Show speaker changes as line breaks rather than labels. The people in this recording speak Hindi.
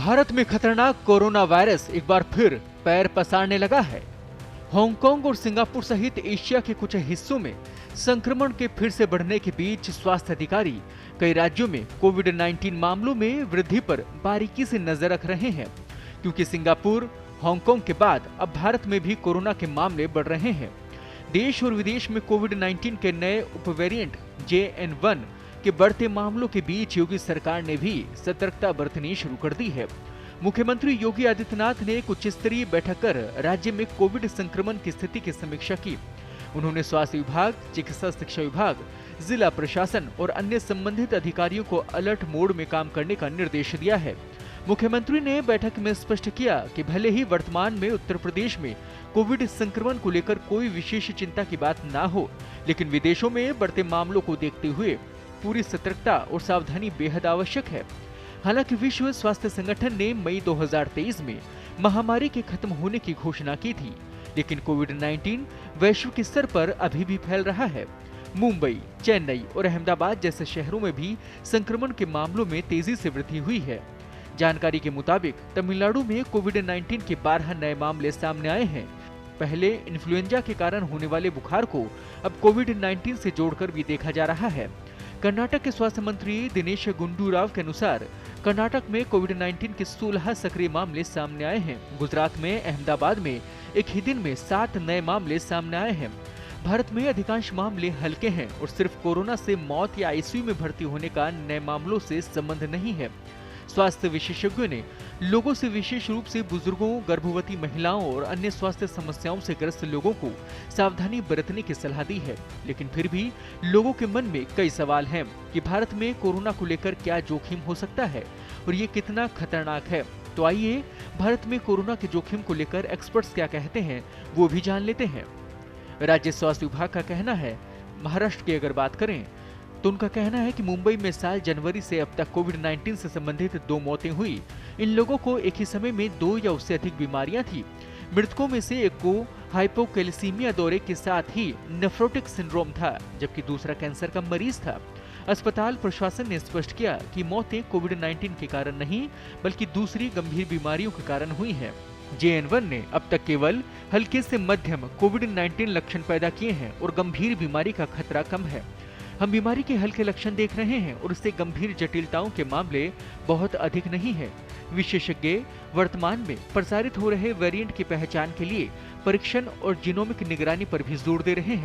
भारत में खतरनाक कोरोना वायरस एक बार फिर पैर पसारने लगा है। हांगकांग और सिंगापुर सहित एशिया के कुछ हिस्सों में संक्रमण के फिर से बढ़ने के बीच स्वास्थ्य अधिकारी कई राज्यों में कोविड-19 मामलों में वृद्धि पर बारीकी से नजर रख रहे हैं, क्योंकि सिंगापुर, हांगकांग के बाद अब भारत में भी कोरोना के मामले बढ़ रहे हैं। देश और विदेश में कोविड-19 के नए उपवेरिएंट JN1 के बढ़ते मामलों के बीच योगी सरकार ने भी सतर्कता बरतनी शुरू कर दी है। मुख्यमंत्री योगी आदित्यनाथ ने एक उच्च स्तरीय बैठक कर राज्य में कोविड संक्रमण की स्थिति की समीक्षा की। उन्होंने स्वास्थ्य विभाग, चिकित्सा शिक्षा विभाग, जिला प्रशासन और अन्य संबंधित अधिकारियों को अलर्ट मोड में काम करने का निर्देश दिया है। मुख्यमंत्री ने बैठक में स्पष्ट किया कि भले ही वर्तमान में उत्तर प्रदेश में कोविड संक्रमण को लेकर कोई विशेष चिंता की बात ना हो, लेकिन विदेशों में बढ़ते मामलों को देखते हुए पूरी सतर्कता और सावधानी बेहद आवश्यक है। हालांकि विश्व स्वास्थ्य संगठन ने मई 2023 में महामारी के खत्म होने की घोषणा की थी, लेकिन कोविड-19 वैश्विक स्तर पर अभी भी फैल रहा है। मुंबई, चेन्नई और अहमदाबाद जैसे शहरों में भी संक्रमण के मामलों में तेजी से वृद्धि हुई है। जानकारी के मुताबिक तमिलनाडु में कोविड-19 के 12 नए मामले सामने आए हैं। पहले इन्फ्लुएंजा के कारण होने वाले बुखार को अब कोविड-19 से जोड़कर भी देखा जा रहा है। कर्नाटक के स्वास्थ्य मंत्री दिनेश गुंडूराव के अनुसार कर्नाटक में कोविड-19 के 16 सक्रिय मामले सामने आए हैं। गुजरात में अहमदाबाद में एक ही दिन में 7 नए मामले सामने आए हैं। भारत में अधिकांश मामले हल्के हैं और सिर्फ कोरोना से मौत या आईसीयू में भर्ती होने का नए मामलों से संबंध नहीं है। स्वास्थ्य विशेषज्ञों ने लोगों से, विशेष रूप से बुजुर्गों, गर्भवती महिलाओं और अन्य स्वास्थ्य समस्याओं से ग्रस्त लोगों को सावधानी बरतने की सलाह दी है। लेकिन फिर भी लोगों के मन में कई सवाल हैं कि भारत में कोरोना को लेकर क्या जोखिम हो सकता है और ये कितना खतरनाक है। तो आइए भारत में कोरोना के जोखिम को लेकर एक्सपर्ट्स क्या कहते हैं वो भी जान लेते हैं। राज्य स्वास्थ्य विभाग का कहना है, महाराष्ट्र की अगर बात करें तो उनका कहना है कि मुंबई में साल जनवरी से अब तक कोविड-19 से संबंधित 2 मौतें हुई। इन लोगों को एक ही समय में 2 या उससे अधिक बीमारियां थी। मृतकों में से एक को हाइपोकैल्सीमिया दौरे के साथ ही नेफ्रोटिक सिंड्रोम था, जबकि दूसरा कैंसर का मरीज था। अस्पताल प्रशासन ने स्पष्ट किया कि मौतें कोविड-19 के कारण नहीं, बल्कि दूसरी गंभीर बीमारियों के कारण हुई हैं। JN1 ने अब तक केवल हल्के से मध्यम कोविड-19 लक्षण पैदा किए हैं और गंभीर बीमारी का खतरा कम है। हम बीमारी के हल्के लक्षण देख रहे हैं और इससे गंभीर जटिलताओं के मामले बहुत अधिक नहीं है। विशेषज्ञ वर्तमान में प्रसारित हो रहे वेरिएंट की पहचान के लिए परीक्षण और जीनोमिक निगरानी पर भी जोर दे रहे हैं।